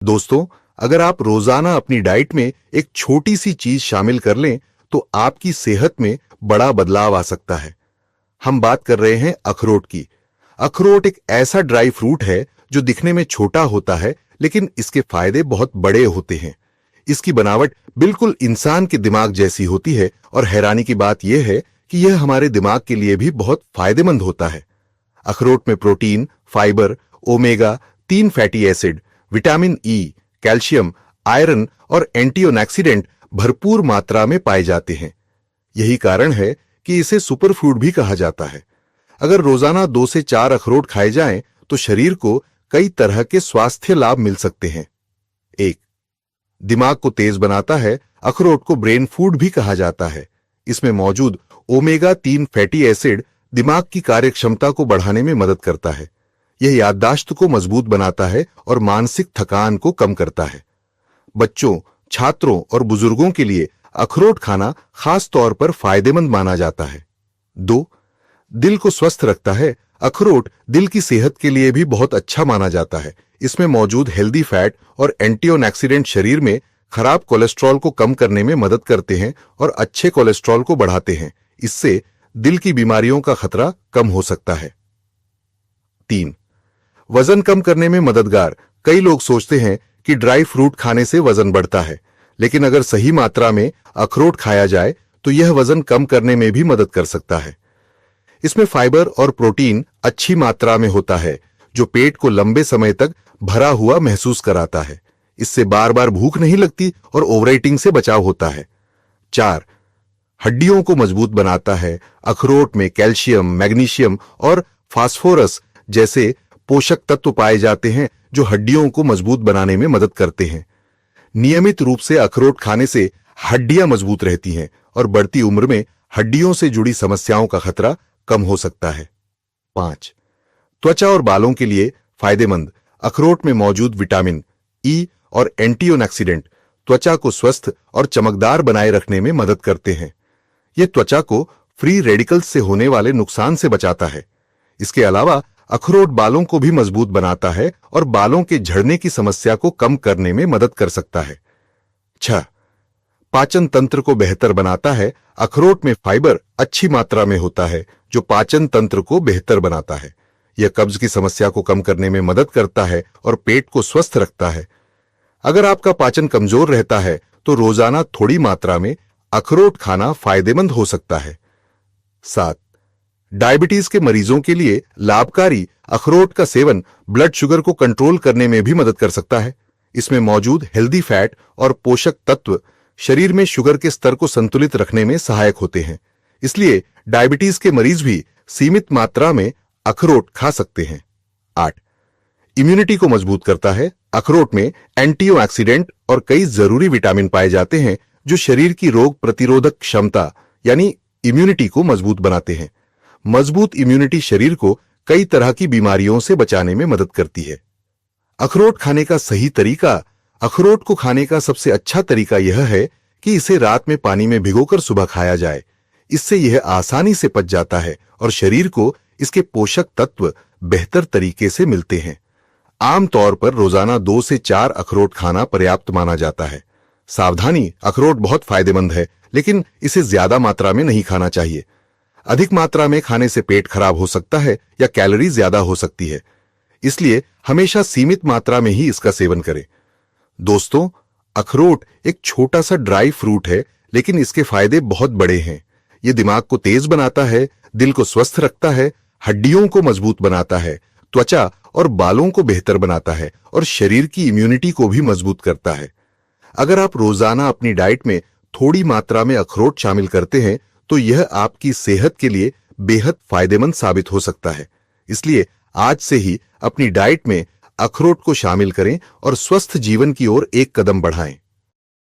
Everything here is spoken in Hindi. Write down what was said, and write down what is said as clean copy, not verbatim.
दोस्तों, अगर आप रोजाना अपनी डाइट में एक छोटी सी चीज शामिल कर लें तो आपकी सेहत में बड़ा बदलाव आ सकता है। हम बात कर रहे हैं अखरोट की। अखरोट एक ऐसा ड्राई फ्रूट है जो दिखने में छोटा होता है, लेकिन इसके फायदे बहुत बड़े होते हैं। इसकी बनावट बिल्कुल इंसान के दिमाग जैसी होती है और हैरानी की बात यह है कि यह हमारे दिमाग के लिए भी बहुत फायदेमंद होता है। अखरोट में protein, fibre, omega 3 fatty acid, vitamin E, calcium, iron और एंटीऑक्सीडेंट भरपूर मात्रा में पाए जाते हैं। यही कारण है कि इसे सुपर फूड भी कहा जाता है। अगर रोजाना 2 से 4 अखरोट खाए जाएं तो शरीर को कई तरह के स्वास्थ्य लाभ मिल सकते हैं। 1. दिमाग को तेज बनाता है। अखरोट को ब्रेन फूड भी कहा जाता है। इसमें मौजूद ओमेगा 3 फैटी एसिड दिमाग की कार्यक्षमता को बढ़ाने में मदद करता है। यह याददाश्त को मजबूत बनाता है और मानसिक थकान को कम करता है। बच्चों, छात्रों और बुजुर्गों के लिए अखरोट खाना खास तौर पर फायदेमंद माना जाता है। 2. दिल को स्वस्थ रखता है। अखरोट दिल की सेहत के लिए भी बहुत अच्छा माना जाता है। इसमें मौजूद हेल्दी फैट और एंटीऑक्सीडेंट शरीर में खराब कोलेस्ट्रॉल को कम करने में मदद करते हैं और अच्छे कोलेस्ट्रॉल को बढ़ाते हैं। इससे दिल की बीमारियों का खतरा कम हो सकता है। 3. वजन कम करने में मददगार। कई लोग सोचते हैं कि ड्राई फ्रूट खाने से वजन बढ़ता है, लेकिन अगर सही मात्रा में अखरोट खाया जाए तो यह वजन कम करने में भी मदद कर सकता है। इसमें फाइबर और प्रोटीन अच्छी मात्रा में होता है, जो पेट को लंबे समय तक भरा हुआ महसूस कराता है। इससे बार बार भूख नहीं लगती और ओवरईटिंग से बचाव होता है। 4. हड्डियों को मजबूत बनाता है। अखरोट में कैल्शियम, मैग्नीशियम और फास्फोरस जैसे पोषक तत्व पाए जाते हैं जो हड्डियों को मजबूत बनाने में मदद करते हैं। नियमित रूप से अखरोट खाने से हड्डियां मजबूत रहती हैं और बढ़ती उम्र में हड्डियों से जुड़ी समस्याओं का खतरा कम हो सकता है। 5. त्वचा और बालों के लिए फायदेमंद। अखरोट में मौजूद विटामिन ई और एंटीऑक्सीडेंट त्वचा को स्वस्थ और चमकदार बनाए रखने में मदद करते हैं। यह त्वचा को फ्री रेडिकल्स से होने वाले नुकसान से बचाता है। इसके अलावा अखरोट बालों को भी मजबूत बनाता है और बालों के झड़ने की समस्या को कम करने में मदद कर सकता है। 6. पाचन तंत्र को बेहतर बनाता है। अखरोट में फाइबर अच्छी मात्रा में होता है, जो पाचन तंत्र को बेहतर बनाता है। यह कब्ज की समस्या को कम करने में मदद करता है और पेट को स्वस्थ रखता है। अगर आपका पाचन कमजोर रहता है तो रोजाना थोड़ी मात्रा में अखरोट खाना फायदेमंद हो सकता है। 7. डायबिटीज के मरीजों के लिए लाभकारी। अखरोट का सेवन ब्लड शुगर को कंट्रोल करने में भी मदद कर सकता है। इसमें मौजूद हेल्दी फैट और पोषक तत्व शरीर में शुगर के स्तर को संतुलित रखने में सहायक होते हैं। इसलिए डायबिटीज के मरीज भी सीमित मात्रा में अखरोट खा सकते हैं। 8. इम्यूनिटी को मजबूत करता है। अखरोट में एंटीऑक्सीडेंट और कई जरूरी विटामिन पाए जाते हैं जो शरीर की रोग प्रतिरोधक क्षमता यानी इम्यूनिटी को मजबूत बनाते हैं। मजबूत इम्यूनिटी शरीर को कई तरह की बीमारियों से बचाने में मदद करती है। अखरोट खाने का सही तरीका। अखरोट को खाने का सबसे अच्छा तरीका यह है कि इसे रात में पानी में भिगोकर सुबह खाया जाए। इससे यह आसानी से पच जाता है और शरीर को इसके पोषक तत्व बेहतर तरीके से मिलते हैं। आमतौर पर रोजाना 2 से 4 अखरोट खाना पर्याप्त माना जाता है। सावधानी, अखरोट बहुत फायदेमंद है, लेकिन इसे ज्यादा मात्रा में नहीं खाना चाहिए। अधिक मात्रा में खाने से पेट खराब हो सकता है या कैलोरी ज्यादा हो सकती है। इसलिए हमेशा सीमित मात्रा में ही इसका सेवन करें। दोस्तों, अखरोट एक छोटा सा ड्राई फ्रूट है, लेकिन इसके फायदे बहुत बड़े हैं। यह दिमाग को तेज बनाता है, दिल को स्वस्थ रखता है, हड्डियों को मजबूत बनाता है, त्वचा और बालों को बेहतर बनाता है और शरीर की इम्यूनिटी को भी मजबूत करता है। अगर आप रोजाना अपनी डाइट में थोड़ी मात्रा में अखरोट शामिल करते हैं तो यह आपकी सेहत के लिए बेहद फायदेमंद साबित हो सकता है। इसलिए आज से ही अपनी डाइट में अखरोट को शामिल करें और स्वस्थ जीवन की ओर एक कदम बढ़ाएं।